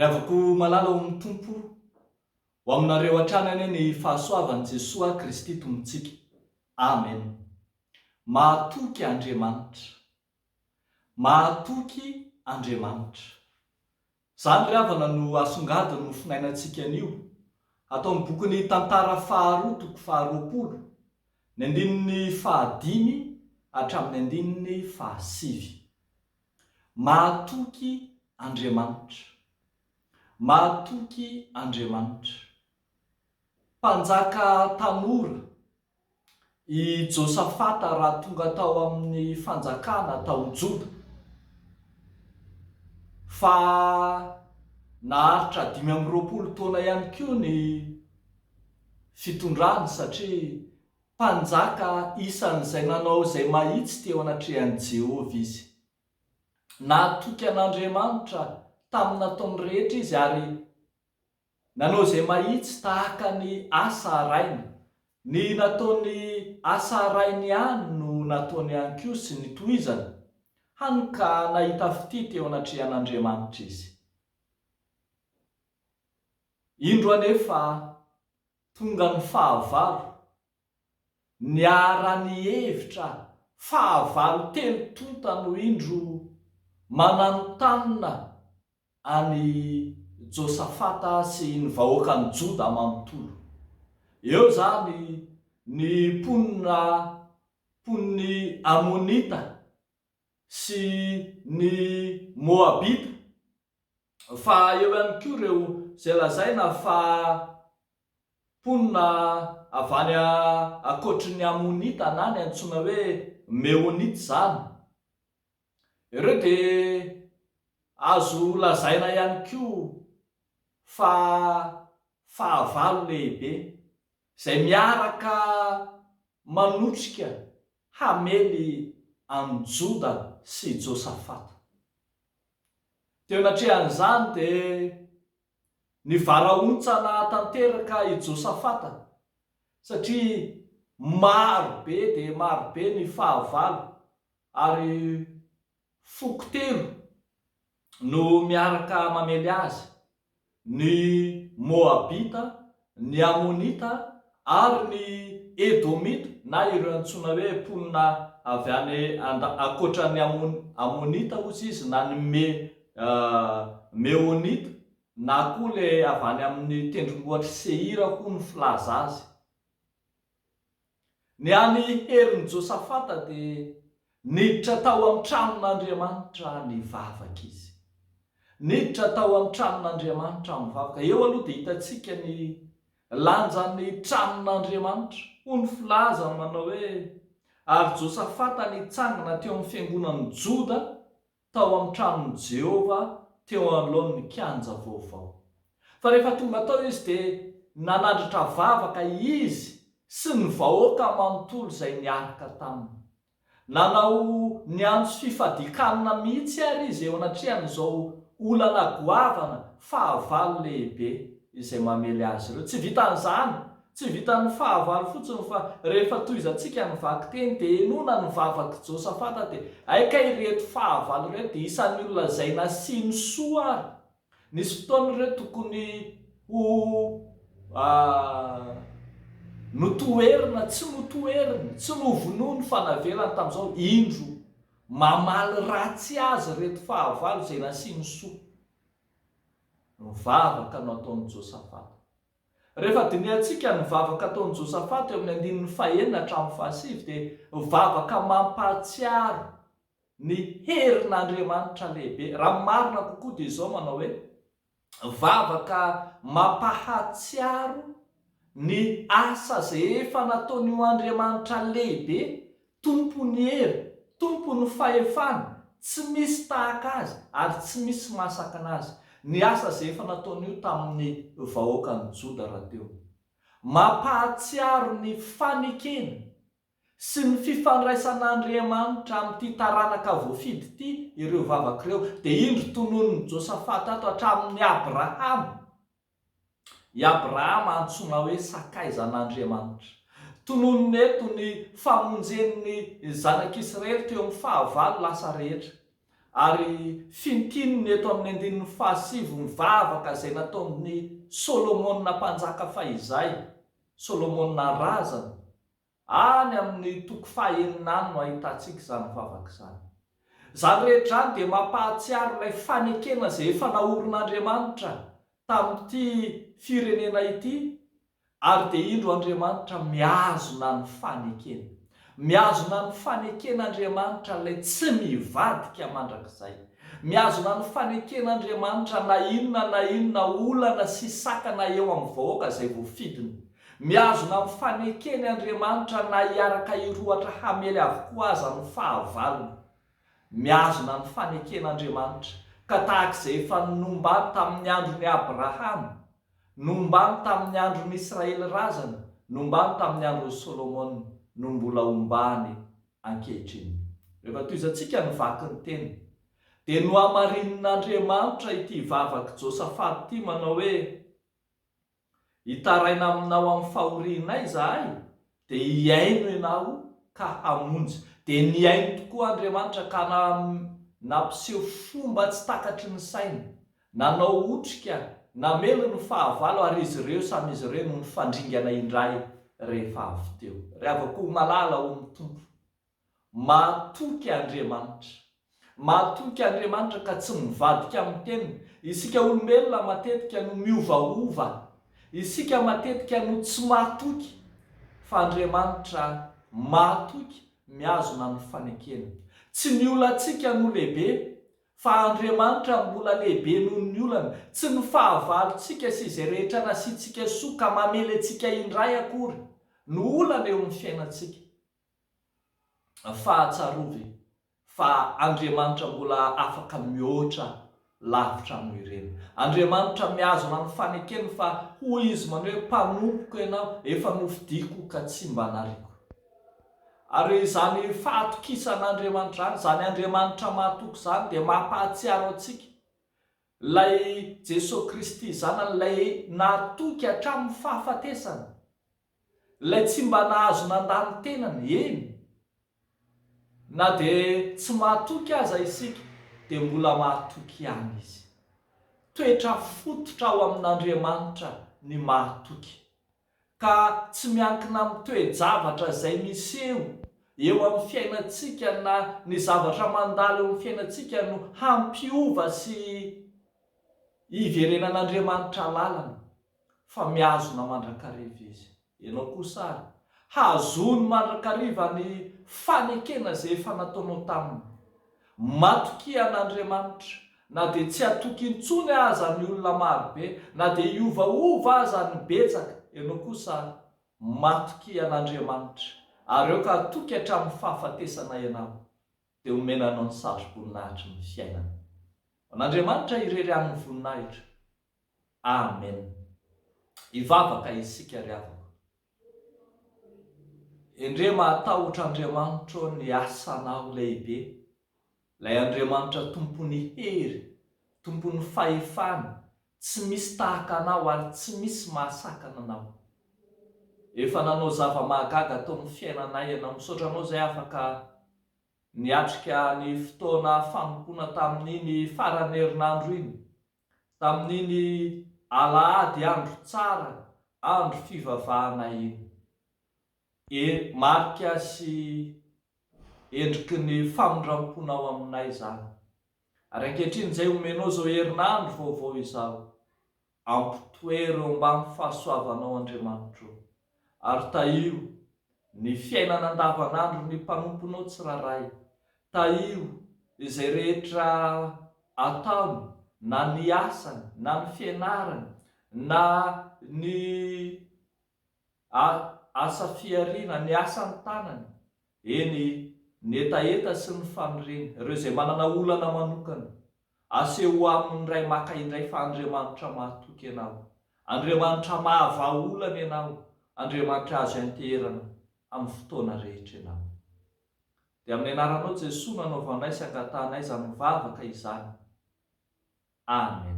Miavako malala ao amin'ny tompo ho aminareo hatrany ane ny fahasoavan'i Jesosy Kristy tombontsika. Amen. Mahatoky Andriamanitra. Mahatoky Andriamanitra. Zany ry havana no asongadiny no finainantsika anio. Atao amin'ny bokin'ny tantara faharoa toko faharoapolo, ny andininy fahadimy hatramin'ny andininy fahasivy. Mahatoky Andriamanitra. Mahatoky Andriamanitra. Mpanjaka tanora i Josafata raha tonga tao amin'ny fanjakana tao Joda. Fa naharitra 520 taona ihany koa ny fitondrany satria mpanjaka isan'izay nanao izay mahitsy teo anatrehan'i Jehovah izy. Nahatoky an'Andriamanitra tamin'ny nataony rehetra izy ary nanao izay mahitsy tahaka ny asa arainy. Ny nataony asa arainy ihany no nataony ihany koa sy ny tohizany, hany ka nahita fity teo anatrehan'Andriamanitra izy. Indro anefa tonga ny fahavalo, niara ny hevitra fahavalo telo tonta no indro mananontaniana any Josafata sy ny vahoakany Joda manontolo. Eo zany ny mponiny Amonita sy ny Moabita, fa eo ihany koa ireo izay lazaina fa mponina avy any akoatry ny Amonita na ny antsoina hoe Meonita zany. Ireo dia azo lazaina ihany koa fa fahavalo lehibe izay miaraka manotrika hamely any Joda sy Josafata. Teo anatrehan'izany dia ny varaontsana tanteraka i Josafata satria marobe dia marobe ny fahavalo ary foko telo no miaraka mamely azy: ny Moabita, ny Amonita ary ny Edomita, na ireo antsoina hoe mponina avy any akoatran'ny Amonita ozy izy, na ny Meonita, na koa le avy any amin'ny tendrombohitra Seira koa ny filaza azy. Ny any herin'i Josafata dia niditra tao amin'ny tranon'Andriamanitra nivavaka izy. Niditra tao amin'ny tranon'Andriamanitra mivavaka. Eo aloha dia hitantsika ny lanjan'ny tranon'Andriamanitra. Hoy filaza manao hoe ary Josafata nitsangana teo amin'ny fiangonan'ny Joda tao amin'ny tranon'i Jehovah teo anoloan'ny kianja vaovao. Fa rehefa tonga tao izy dia nanandratra vavaka izy sy ny vahoaka manontolo izay niaraka taminy. Nanao niantso fifadikanana mihitsy ary izy eo anatrehan'izao olana goavana fahavalo lehibe izay mamely azy ireo. Tsy vitan'izany, tsy vitan'ny fahavalo fotsiny, fa rehefa tohizantsika ny vaky teny dia enona ny vavaky Josafata dia aika ireto fahavalo ireto dia isan'ny olona izay nasiany soa ary. Nisy fotoana ireo tokony ho notoerina, tsy notoerina, tsy novonoiny fa navelany tamin'izao. Indro mamaly ratsy azy reto fahavalo izay nasiany soa. Nivavaka no ataon'i Josafata. Rehefa dinihantsika ny vavaka ataon'i Josafata eo amin'ny andininy fahaenina hatramin'ny fahasivy dia vavaka mampahatsiaro ny herin'Andriamanitra lehibe. Raha marina kokoa dia izao manao hoe vavaka mampahatsiaro ny asa izay efa nataon'io Andriamanitra lehibe, tompony hery, tompony fahefana, tsy misy tahaka azy ary tsy misy masaka anazy. Ny asa izay efa nataon'io tamin'ny vahoakany Joda raha teo. Mampahatsiaro ny fanekena sy ny fifandraisan'Andriamanitra amin'ity taranaka voafidy ity ireo vavaka ireo. Dia indro tonon'ny Josafata ato hatramin'ny Abrahama. I Abrahama antsoina hoe sakaizan'Andriamanitra. Tononony eto ny famonjen'ny zanak'Israely teo amin'ny fahavalo lasa rehetra. ary fintinony eto amin'ny andininy fahasivo mivavaka izay nataony Solomona mpanjaka fahizay, Solomona razana, any amin'ny toko fahaeninany no ahitantsika izany vavaka izany. Izany rehetra izany dia mampahatsiaro ilay fanekena izay efa naorin'Andriamanitra tamin'ity firenena ity, ary dia indro Andriamanitra miazona ny fanekena. Miazona ny faneken'Andriamanitra ilay tsy mivadika mandrakizay. Miazona ny faneken'Andriamanitra na inona olana sy sakana eo amin'ny vahoaka izay voafidiny. Miazona ny faneken'Andriamanitra na hiaraka hirohatra hamely avokoa aza ny fahavalony. Miazona ny faneken'Andriamanitra ka tahak'izay efa nombany tamin'ny andron'ny Abrahama, nombany tamin'ny andron'ny Israely razana, nombany tamin'ny andron'ny Solomona, no mbola ombany ankehitriny. Rehefa toizantsika ny vaky ny teny, dia no hamarin'Andriamanitra ity vavaka Josafat ity manao hoe: hitaraina aminao amin'ny fahoriana izahay, dia hiaino ianao ka hamonjy. Dia niaino tokoa Andriamanitra ka nampiseho fomba tsy takatry ny saina, nanao otrika, namelo ny fahavalo, ary izy ireo samy izy ireo no nifandringana indray rehefa avy teo. Rehavako malala ho mitompo. Mahatoky Andriamanitra. Mahatoky Andriamanitra ka tsy mivadika amin'ny teniny. Isika olombelona matetika no miovaova. Isika matetika no tsy mahatoky. Fa Andriamanitra mahatoky, miazona ny fanekena. Tsy ny olantsika no lehibe, fa Andriamanitra mbola lehibe noho ny olana. Tsy ny fahavalontsika sy izay rehetra nasiantsika soa ka mamely antsika indray akory no olana eo amin'ny fiainantsika. Fahatsarovy fa Andriamanitra mbola afaka mihoatra lavitra amin'ny ireny. Andriamanitra miazona ny fanekena fa hoy izy manao hoe: mpanompoka ianao, efa nofidiko ka tsy mba nariko. Ary izany fahatokisan'Andriamanitra izany Andriamanitra mahatoky izany dia mampahatsiaro antsika ilay Jesosy Kristy zanan'ilay nahatoky hatramin'ny fahafatesana, ilay tsy mba nahazo nandany tenany. Eny, na dia tsy mahatoky aza isika, dia mbola mahatoky ihany izy. Toetra fototra ao amin'Andriamanitra ny mahatoky, ka tsy miankina amin'ny toe-javatra izay miseho eo amin'ny fiainantsika na ny zavatra mandalo eo amin'ny fiainantsika no hampiova sy hiverenan'Andriamanitra lalana, fa miazona mandrakariva izy. Ianao kosa ary hazony mandrakariva ny fanekena izay efa nataonao taminy. Matoky an'Andriamanitra, na dia tsy hatoky intsony aza ny olona marobe, na dia iovaova aza ny betsaka, ianao kosa matoky an'Andriamanitra, ary eo ka hatoky hatramin'ny fahafatesana ianao, dia omenanao ny saroboninahitra ny fiainana. An'Andriamanitra irery amin'ny voninahitra. Amen. Hivavaka isika ry havana. Endre mahatahotra Andriamanitra ny asanao lehibe, ilay Andriamanitra tompony hery, tompony fahefana, tsy misy tahaka anao ary tsy misy mahasakana anao. Efa nanao zava-mahagaga tao amin'ny fiainanay ianao, misaotra anao izay afaka niatrika ny fotoana fanompoana tamin'iny farany herinandro iny, tamin'iny alahady andro tsara, andro fivavahana iny. Marika sy endriky ny famondram-ponao aminay izany. Ary ankehitriny izay omenao izao herinandro vaovao izao, ampitoero ambany fahasoavanao Andriamanitra, ary taio ny fiainana andavanandro ny mpanomponao tsiraray. Taio izay rehetra ataony, na ny asany, na ny fianarany, na ny asa fiariana, ny asan'ny tanany, eny ny etaeta sy ny fanorena, ireo izay manana olana manokana, aseho amin'ny ray maka indray fa Andriamanitra mahatoky ianao, Andriamanitra mahavaolana ianao, Andriamanitra azo anterana amin'ny fotoana rehetra ianao. Dia amin'ny anaranao Jesosy nanaovanay sy angatanay izany mivavaka izany. Amen.